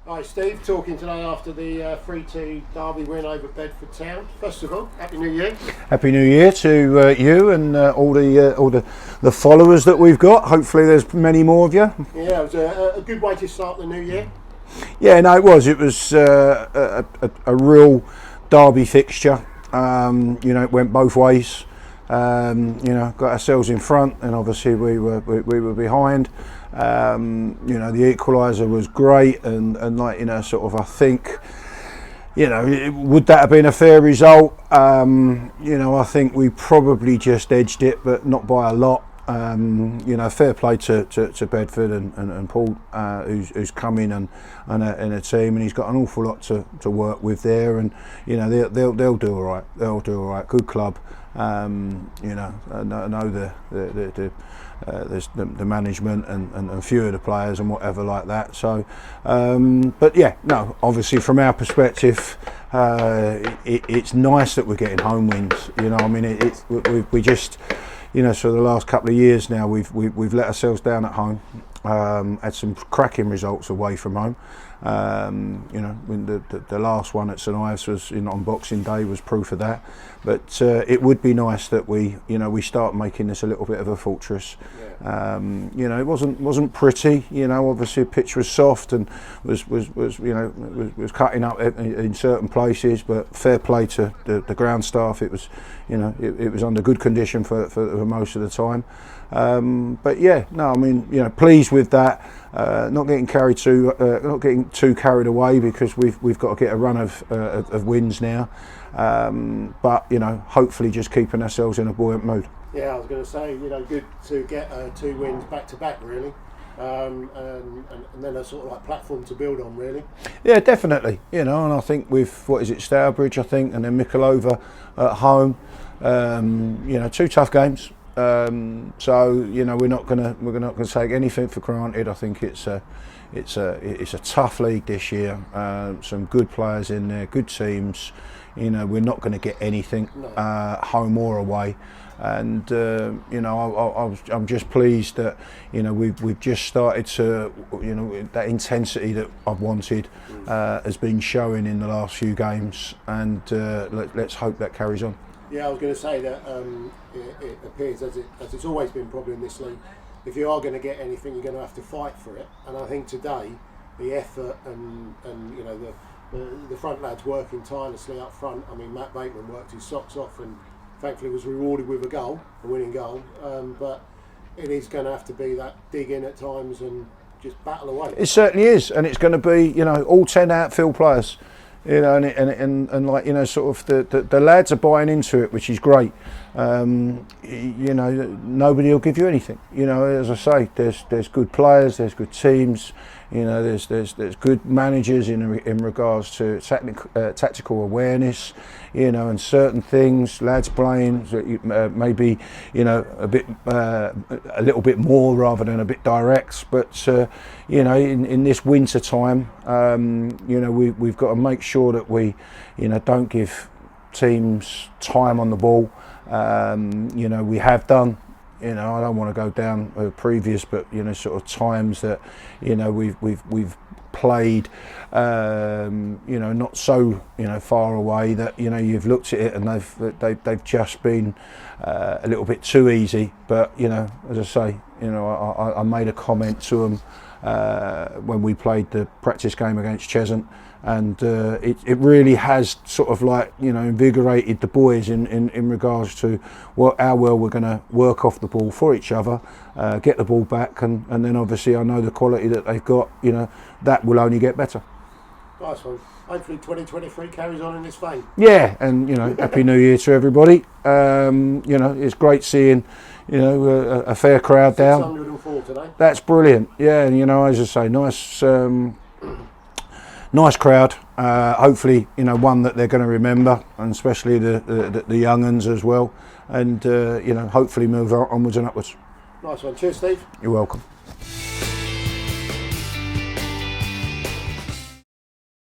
Hi Steve, talking today after the 3-2 derby win over Bedford Town. First of all, Happy New Year. Happy New Year to you and all the followers that we've got. Hopefully there's many more of you. Yeah, it was a good way to start the new year. Yeah, no, it was. It was a real derby fixture. It went both ways. Got ourselves in front, and obviously we were behind. The equaliser was great, and I think, would that have been a fair result? I think we probably just edged it, but not by a lot. Fair play to Bedford and Paul, who's come in and a team, and he's got an awful lot to work with there, and they'll do all right. They'll do all right. Good club. I know there's the management and a few of the players and whatever like that. So, obviously from our perspective, it's nice that we're getting home wins. We just. So the last couple of years now, we've let ourselves down at home. Had some cracking results away from home. The last one at St Ives was on Boxing Day was proof of that. But it would be nice that we start making this a little bit of a fortress. Yeah. It wasn't pretty. Obviously the pitch was soft and was cutting up in certain places. But fair play to the ground staff. It was under good condition for most of the time. Pleased with that. Not getting too carried away, because we've got to get a run of wins now. Hopefully just keeping ourselves in a buoyant mood. Yeah, I was going to say, good to get 2 wins back to back, really. And then a sort of like platform to build on, really. Yeah, definitely. And I think with Stourbridge, I think, and then Mikolova at home. 2 tough games. We're not gonna take anything for granted. I think it's a tough league this year. Some good players in there, good teams. We're not going to get anything home or away. And I'm just pleased that we've just started to that intensity that I've wanted has been showing in the last few games, and let's hope that carries on. Yeah, I was going to say that it appears, as it's always been probably in this league, if you are going to get anything, you're going to have to fight for it. And I think today, the effort and the front lads working tirelessly up front. I mean, Matt Bateman worked his socks off and thankfully was rewarded with a winning goal. But it is going to have to be that dig in at times and just battle away. It certainly is, and it's going to be all 10 outfield players. The lads are buying into it, which is great. Nobody will give you anything. As I say, there's good players, there's good teams. There's good managers in regards to tactical awareness. And certain things, lads playing maybe a little bit more rather than a bit direct. But in this winter time, we've got to make sure that we don't give teams time on the ball. We have done. I don't want to go down previous, but sort of times that we've played not so far away that you've looked at it and they've just been a little bit too easy. But as I say, I made a comment to them when we played the practice game against Cheshunt, and it really has sort of invigorated the boys in regards to how well we're going to work off the ball for each other, get the ball back, and then obviously I know the quality that they've got, that will only get better. Nice one. Hopefully 2023 carries on in this vein. Yeah, and Happy New Year to everybody. It's great seeing a fair crowd down. 604 today. That's brilliant. Yeah, and as I say, nice crowd. Hopefully, one that they're going to remember, and especially the young uns as well. And hopefully move onwards and upwards. Nice one. Cheers, Steve. You're welcome.